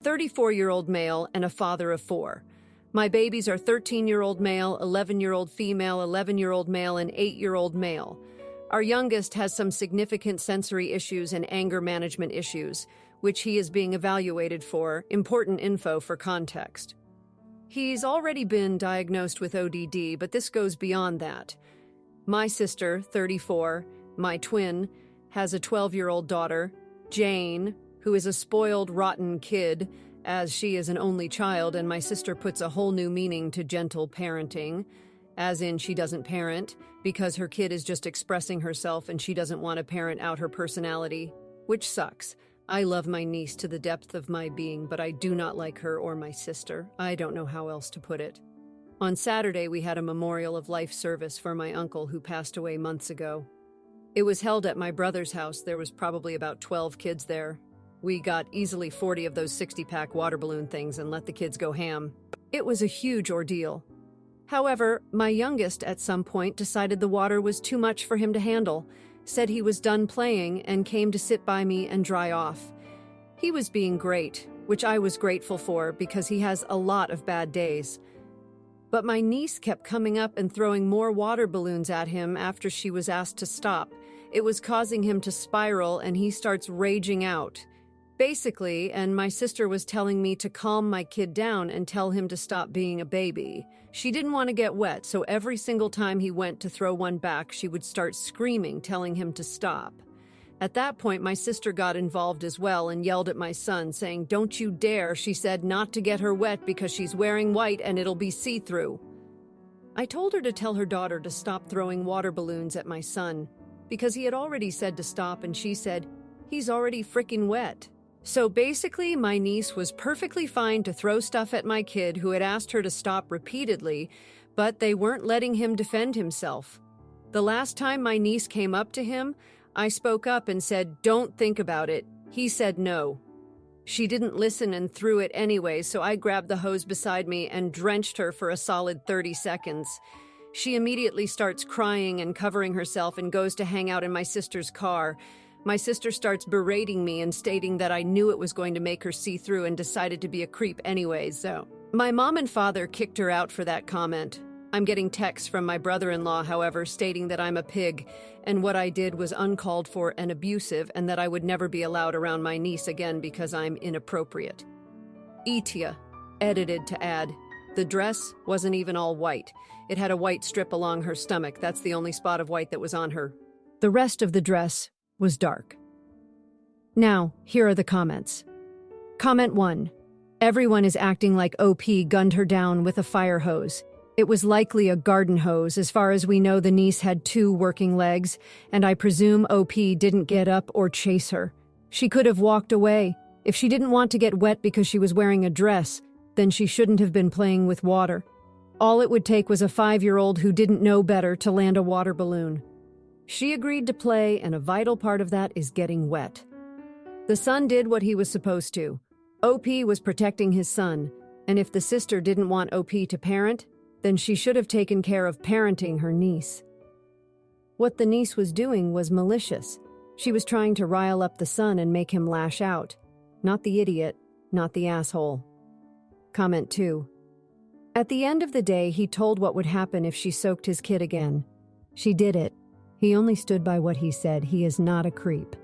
34-year-old male, and a father of 4. My babies are 13-year-old male, 11-year-old female, 11-year-old male, and 8-year-old male. Our youngest has some significant sensory issues and anger management issues, which he is being evaluated for. Important info for context. He's already been diagnosed with ODD, but this goes beyond that. My sister, 34, my twin, has a 12-year-old daughter, Jane, who is a spoiled, rotten kid, as she is an only child, and my sister puts a whole new meaning to gentle parenting, as in she doesn't parent, because her kid is just expressing herself and she doesn't want to parent out her personality, which sucks. I love my niece to the depth of my being, but I do not like her or my sister. I don't know how else to put it. On Saturday, we had a memorial of life service for my uncle who passed away months ago. It was held at my brother's house. There was probably about 12 kids there. We got easily 40 of those 60-pack water balloon things and let the kids go ham. It was a huge ordeal. However, my youngest at some point decided the water was too much for him to handle, said he was done playing, and came to sit by me and dry off. He was being great, which I was grateful for because he has a lot of bad days. But my niece kept coming up and throwing more water balloons at him after she was asked to stop. It was causing him to spiral and he starts raging out. Basically, and my sister was telling me to calm my kid down and tell him to stop being a baby. She didn't want to get wet, so every single time he went to throw one back, she would start screaming, telling him to stop. At that point, my sister got involved as well and yelled at my son, saying, "Don't you dare," she said, "not to get her wet because she's wearing white and it'll be see-through." I told her to tell her daughter to stop throwing water balloons at my son, because he had already said to stop, and she said, "He's already frickin' wet." So basically, my niece was perfectly fine to throw stuff at my kid who had asked her to stop repeatedly, but they weren't letting him defend himself. The last time my niece came up to him, I spoke up and said, "Don't think about it." He said no. She didn't listen and threw it anyway, so I grabbed the hose beside me and drenched her for a solid 30 seconds. She immediately starts crying and covering herself and goes to hang out in my sister's car. My sister starts berating me and stating that I knew it was going to make her see through and decided to be a creep anyways, so. My mom and father kicked her out for that comment. I'm getting texts from my brother-in-law, however, stating that I'm a pig and what I did was uncalled for and abusive and that I would never be allowed around my niece again because I'm inappropriate. Etia, edited to add, the dress wasn't even all white. It had a white strip along her stomach. That's the only spot of white that was on her. The rest of the dress was dark. Now, here are the comments. Comment 1. Everyone is acting like OP gunned her down with a fire hose. It was likely a garden hose. As far as we know, the niece had 2 working legs, and I presume OP didn't get up or chase her. She could have walked away. If she didn't want to get wet because she was wearing a dress, then she shouldn't have been playing with water. All it would take was a 5-year-old who didn't know better to land a water balloon. She agreed to play, and a vital part of that is getting wet. The son did what he was supposed to. OP was protecting his son, and if the sister didn't want OP to parent, then she should have taken care of parenting her niece. What the niece was doing was malicious. She was trying to rile up the son and make him lash out. Not the idiot, not the asshole. Comment 2. At the end of the day, he told what would happen if she soaked his kid again. She did it. He only stood by what he said. He is not a creep.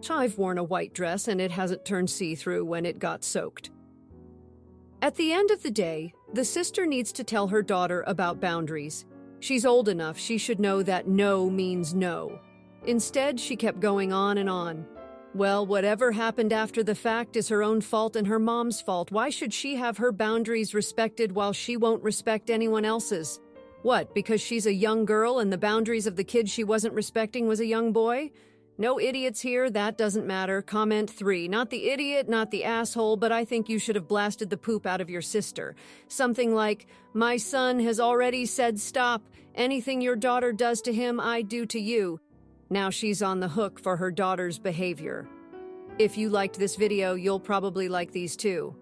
I've worn a white dress and it hasn't turned see-through when it got soaked. At the end of the day, the sister needs to tell her daughter about boundaries. She's old enough, she should know that no means no. Instead, she kept going on and on. Well, whatever happened after the fact is her own fault and her mom's fault. Why should she have her boundaries respected while she won't respect anyone else's? What, because she's a young girl and the boundaries of the kid she wasn't respecting was a young boy? No idiots here, that doesn't matter. Comment 3. Not the idiot, not the asshole, but I think you should have blasted the poop out of your sister. Something like, "My son has already said stop. Anything your daughter does to him, I do to you." Now she's on the hook for her daughter's behavior. If you liked this video, you'll probably like these too.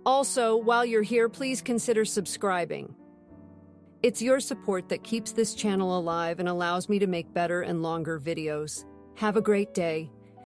Also, while you're here, please consider subscribing. It's your support that keeps this channel alive and allows me to make better and longer videos. Have a great day.